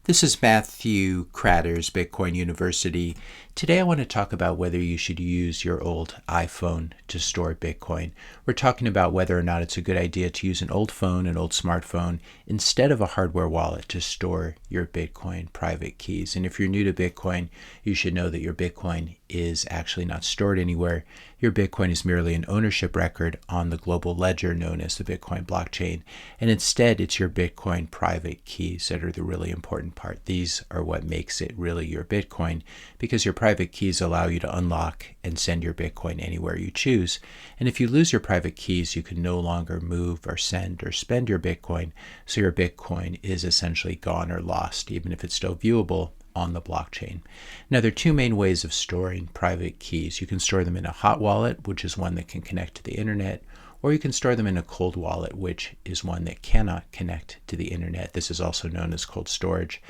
This is Matthew Kratter's Bitcoin University. Today I want to talk about whether you should use your old iPhone to store Bitcoin. We're talking about whether or not it's a good idea to use an old phone, an old smartphone, instead of a hardware wallet to store your Bitcoin private keys. And if you're new to Bitcoin, you should know that your Bitcoin is actually not stored anywhere. Your Bitcoin is merely an ownership record on the global ledger known as the Bitcoin blockchain. And instead, it's your Bitcoin private keys that are the really important part. These are what makes it really your Bitcoin, because your private keys allow you to unlock and send your Bitcoin anywhere you choose. And if you lose your private keys, you can no longer move or send or spend your Bitcoin. So your Bitcoin is essentially gone or lost, even if it's still viewable on the blockchain. Now, there are two main ways of storing private keys. You can store them in a hot wallet, which is one that can connect to the internet, or you can store them in a cold wallet, which is one that cannot connect to the internet. This is also known as cold storage.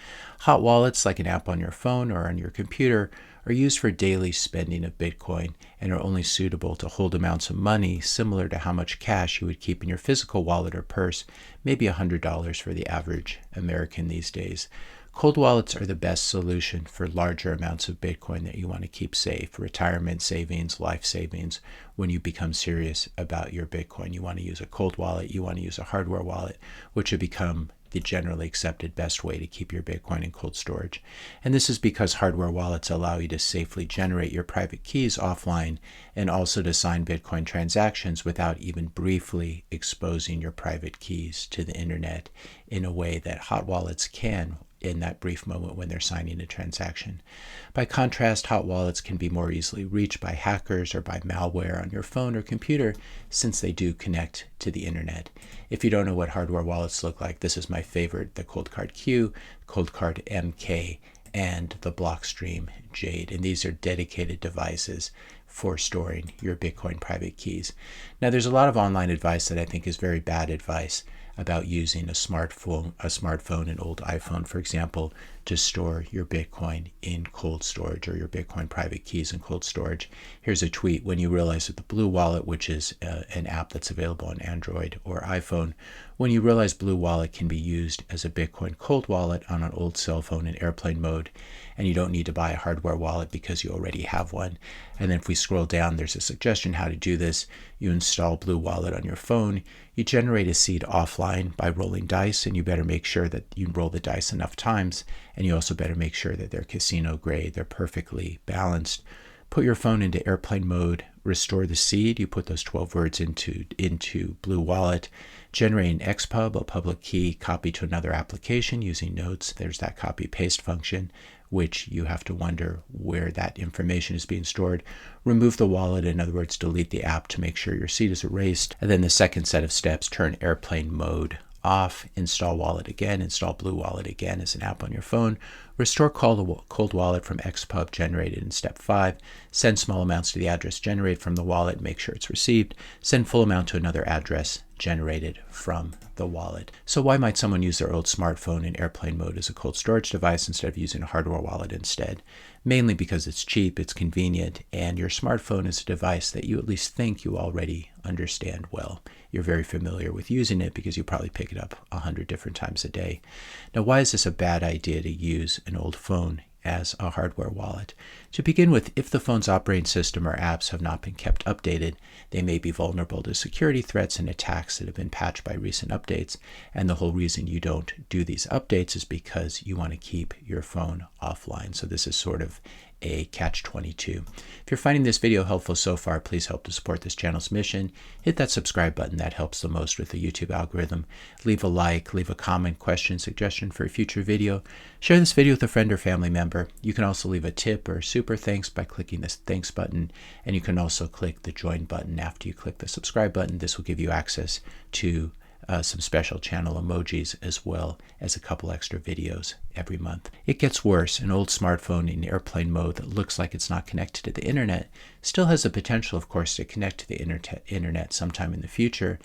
Hot wallets, like an app on your phone or on your computer, are used for daily spending of Bitcoin and are only suitable to hold amounts of money similar to how much cash you would keep in your physical wallet or purse, maybe $100 for the average American these days. Cold wallets are the best solution for larger amounts of Bitcoin that you want to keep safe, retirement savings, life savings. When you become serious about your Bitcoin, you want to use a cold wallet, you want to use a hardware wallet, which would become the generally accepted best way to keep your Bitcoin in cold storage. And this is because hardware wallets allow you to safely generate your private keys offline and also to sign Bitcoin transactions without even briefly exposing your private keys to the internet in a way that hot wallets can in that brief moment when they're signing a transaction. By contrast, hot wallets can be more easily reached by hackers or by malware on your phone or computer, since they do connect to the internet. If you don't know what hardware wallets look like, this is my favorite, the Coldcard Q, Coldcard MK, and the Blockstream Jade. And these are dedicated devices for storing your Bitcoin private keys. Now, there's a lot of online advice that I think is very bad advice about using a smartphone, an old iPhone, for example, to store your Bitcoin in cold storage, or your Bitcoin private keys in cold storage. Here's a tweet: when you realize that the Blue Wallet, which is an app that's available on Android or iPhone, when you realize Blue Wallet can be used as a Bitcoin cold wallet on an old cell phone in airplane mode, and you don't need to buy a hardware wallet because you already have one. And then if we scroll down, there's a suggestion how to do this. You install Blue Wallet on your phone. You generate a seed offline by rolling dice, and you better make sure that you roll the dice enough times, and you also better make sure that they're casino grade, they're perfectly balanced. Put your phone into airplane mode, restore the seed, you put those 12 words into Blue Wallet, generate an XPub, a public key, copy to another application using notes. There's that copy paste function, which you have to wonder where that information is being stored. Remove the wallet, in other words, delete the app to make sure your seed is erased. And then the second set of steps, turn airplane mode off, install wallet again, install Blue Wallet again as an app on your phone, restore cold wallet from XPub generated in step 5, send small amounts to the address generated from the wallet, make sure it's received, send full amount to another address generated from the wallet. So why might someone use their old smartphone in airplane mode as a cold storage device instead of using a hardware wallet instead? Mainly because it's cheap, it's convenient, and your smartphone is a device that you at least think you already understand well. You're very familiar with using it because you probably pick it up 100 different times a day. Now, why is this a bad idea to use an old phone as a hardware wallet? To begin with, if the phone's operating system or apps have not been kept updated, they may be vulnerable to security threats and attacks that have been patched by recent updates. And the whole reason you don't do these updates is because you want to keep your phone offline. So this is sort of a catch-22. If you're finding this video helpful so far, please help to support this channel's mission. Hit that subscribe button. That helps the most with the YouTube algorithm. Leave a like, leave a comment, question, suggestion for a future video. Share this video with a friend or family member. You can also leave a tip or super thanks by clicking this thanks button, and you can also click the join button after you click the subscribe button. This will give you access to some special channel emojis, as well as a couple extra videos every month. It gets worse. An old smartphone in airplane mode that looks like it's not connected to the internet still has the potential, of course, to connect to the internet sometime in the future,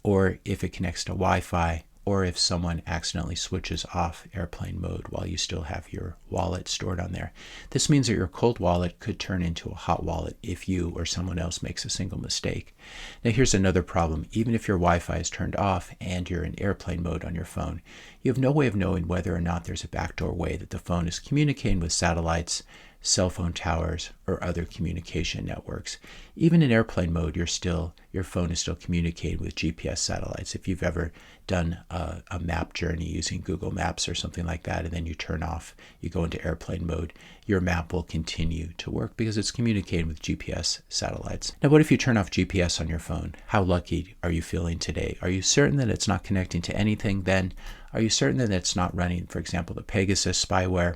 or if it connects to Wi-Fi or if someone accidentally switches off airplane mode while you still have your wallet stored on there. This means that your cold wallet could turn into a hot wallet if you or someone else makes a single mistake. Now here's another problem. Even if your Wi-Fi is turned off and you're in airplane mode on your phone, you have no way of knowing whether or not there's a backdoor way that the phone is communicating with satellites, cell phone towers, or other communication networks. Even in airplane mode, your phone is still communicating with GPS satellites. If you've ever done a map journey using Google Maps or something like that, and then you turn off, you go into airplane mode, your map will continue to work because it's communicating with GPS satellites. Now, what if you turn off GPS on your phone? How lucky are you feeling today? Are you certain that it's not connecting to anything then? Are you certain that it's not running, for example, the Pegasus spyware?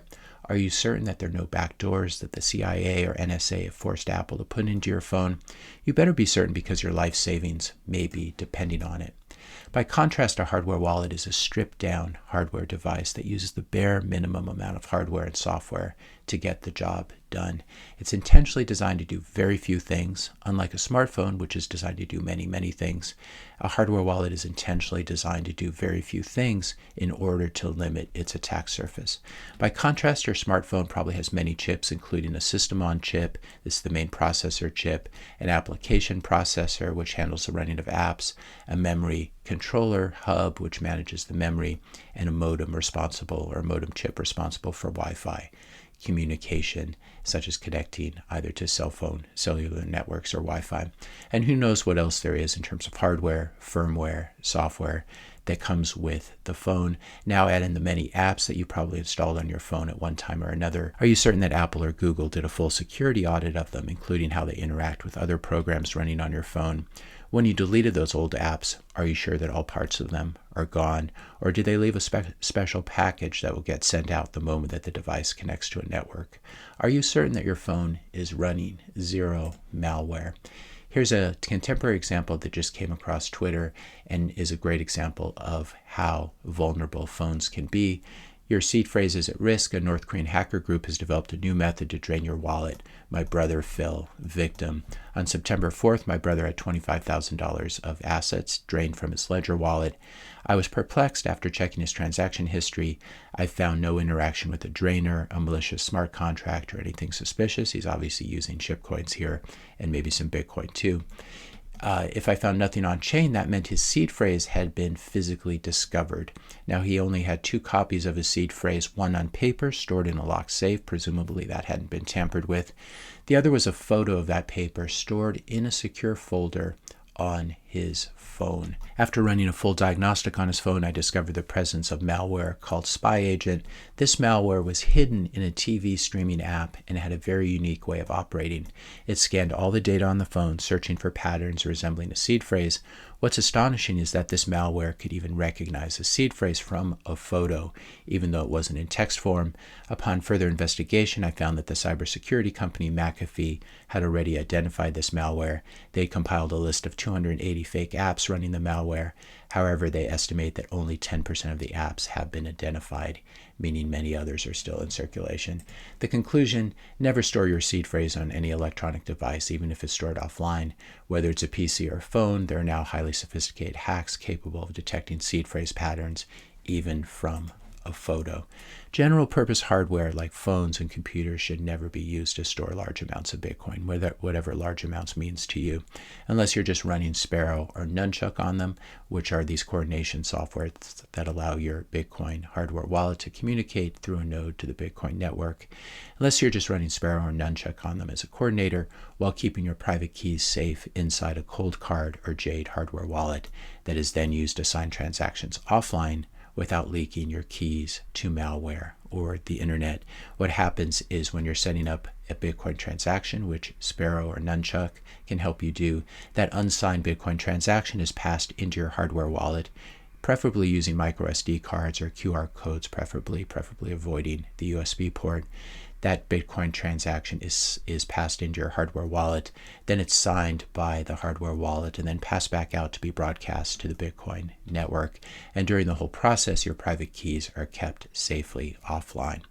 Are you certain that there are no backdoors that the CIA or NSA have forced Apple to put into your phone? You better be certain because your life savings may be depending on it. By contrast, a hardware wallet is a stripped-down hardware device that uses the bare minimum amount of hardware and software to get the job done. It's intentionally designed to do very few things. Unlike a smartphone, which is designed to do many, many things, a hardware wallet is intentionally designed to do very few things in order to limit its attack surface. By contrast, your smartphone probably has many chips, including a system on chip, this is the main processor chip, an application processor, which handles the running of apps, a memory controller hub, which manages the memory, and a modem chip responsible for Wi-Fi communication, such as connecting either to cell phone, cellular networks, or Wi-Fi. And who knows what else there is in terms of hardware, firmware, software that comes with the phone. Now add in the many apps that you probably installed on your phone at one time or another. Are you certain that Apple or Google did a full security audit of them, including how they interact with other programs running on your phone? When you deleted those old apps, are you sure that all parts of them are gone? Or do they leave a special package that will get sent out the moment that the device connects to a network? Are you certain that your phone is running zero malware? Here's a contemporary example that just came across Twitter and is a great example of how vulnerable phones can be. Your seed phrase is at risk. A North Korean hacker group has developed a new method to drain your wallet. My brother Phil, victim. On September 4th, my brother had $25,000 of assets drained from his Ledger wallet. I was perplexed after checking his transaction history. I found no interaction with a drainer, a malicious smart contract, or anything suspicious. He's obviously using shitcoins here and maybe some Bitcoin too. If I found nothing on chain, that meant his seed phrase had been physically discovered. Now, he only had 2 copies of his seed phrase, one on paper stored in a locked safe. Presumably that hadn't been tampered with. The other was a photo of that paper stored in a secure folder on his phone. After running a full diagnostic on his phone, I discovered the presence of malware called SpyAgent. This malware was hidden in a TV streaming app and had a very unique way of operating. It scanned all the data on the phone, searching for patterns resembling a seed phrase. What's astonishing is that this malware could even recognize a seed phrase from a photo, even though it wasn't in text form. Upon further investigation, I found that the cybersecurity company McAfee had already identified this malware. They compiled a list of 280 fake apps running the malware. However, they estimate that only 10% of the apps have been identified, meaning many others are still in circulation. The conclusion: never store your seed phrase on any electronic device, even if it's stored offline. Whether it's a PC or a phone, there are now highly sophisticated hacks capable of detecting seed phrase patterns, even from a photo. General purpose hardware like phones and computers should never be used to store large amounts of Bitcoin, whatever large amounts means to you, unless you're just running Sparrow or Nunchuck on them, which are these coordination softwares that allow your Bitcoin hardware wallet to communicate through a node to the Bitcoin network. Unless you're just running Sparrow or Nunchuck on them as a coordinator while keeping your private keys safe inside a cold card or Jade hardware wallet that is then used to sign transactions offline without leaking your keys to malware or the internet. What happens is when you're setting up a Bitcoin transaction, which Sparrow or Nunchuck can help you do, that unsigned Bitcoin transaction is passed into your hardware wallet, preferably using micro SD cards or QR codes, preferably avoiding the USB port. That Bitcoin transaction is passed into your hardware wallet, then it's signed by the hardware wallet and then passed back out to be broadcast to the Bitcoin network. And during the whole process, your private keys are kept safely offline.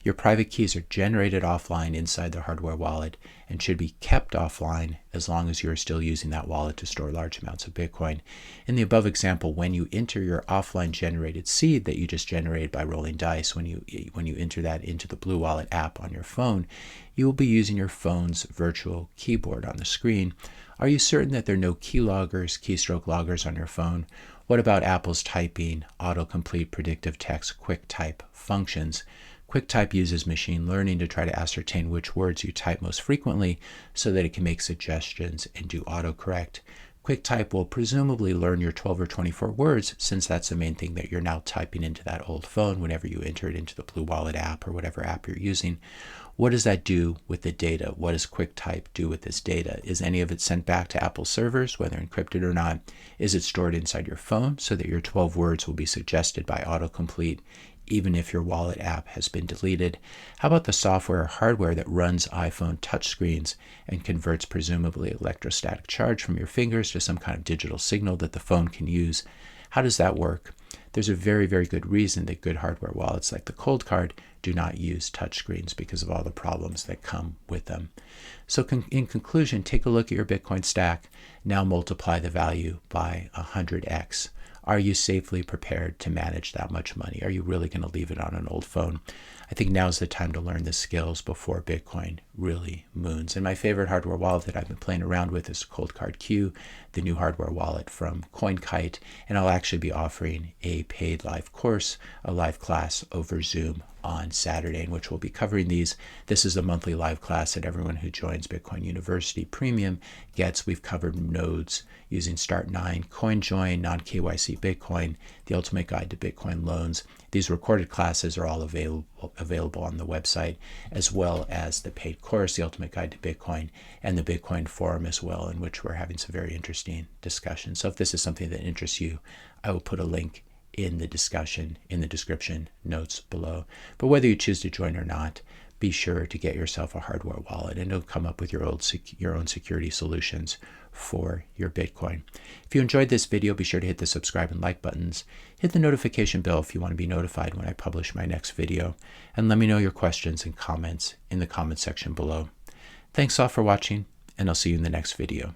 Your private keys are generated offline inside the hardware wallet and should be kept offline as long as you're still using that wallet to store large amounts of Bitcoin. In the above example, when you enter your offline generated seed that you just generated by rolling dice, when you enter that into the Blue Wallet app on your phone, you will be using your phone's virtual keyboard on the screen. Are you certain that there are no keystroke loggers on your phone? What about Apple's typing, autocomplete, predictive text, QuickType functions? QuickType uses machine learning to try to ascertain which words you type most frequently so that it can make suggestions and do autocorrect. QuickType will presumably learn your 12 or 24 words, since that's the main thing that you're now typing into that old phone whenever you enter it into the Blue Wallet app or whatever app you're using. What does that do with the data? What does QuickType do with this data? Is any of it sent back to Apple servers, whether encrypted or not? Is it stored inside your phone so that your 12 words will be suggested by autocomplete even if your wallet app has been deleted? How about the software or hardware that runs iPhone touchscreens and converts presumably electrostatic charge from your fingers to some kind of digital signal that the phone can use? How does that work? There's a very, very good reason that good hardware wallets like the Cold Card do not use touchscreens because of all the problems that come with them. So in conclusion, take a look at your Bitcoin stack. Now multiply the value by 100x. Are you safely prepared to manage that much money? Are you really going to leave it on an old phone? I think now's the time to learn the skills before Bitcoin really moons. And my favorite hardware wallet that I've been playing around with is Cold Card Q, the new hardware wallet from CoinKite. And I'll actually be offering a paid live course, a live class over Zoom on Saturday, in which we'll be covering these. This is a monthly live class that everyone who joins Bitcoin University Premium gets. We've covered nodes using Start9, CoinJoin, non-KYC Bitcoin, the ultimate guide to Bitcoin loans. These recorded classes are all available on the website, as well as the paid course, the ultimate guide to Bitcoin, and the Bitcoin forum as well, in which we're having some very interesting discussions. So if this is something that interests you, I will put a link in the description notes below. But whether you choose to join or not, be sure to get yourself a hardware wallet and don't come up with your own security solutions for your Bitcoin. If you enjoyed this video, be sure to hit the subscribe and like buttons. Hit the notification bell if you want to be notified when I publish my next video. And let me know your questions and comments in the comment section below. Thanks all for watching, and I'll see you in the next video.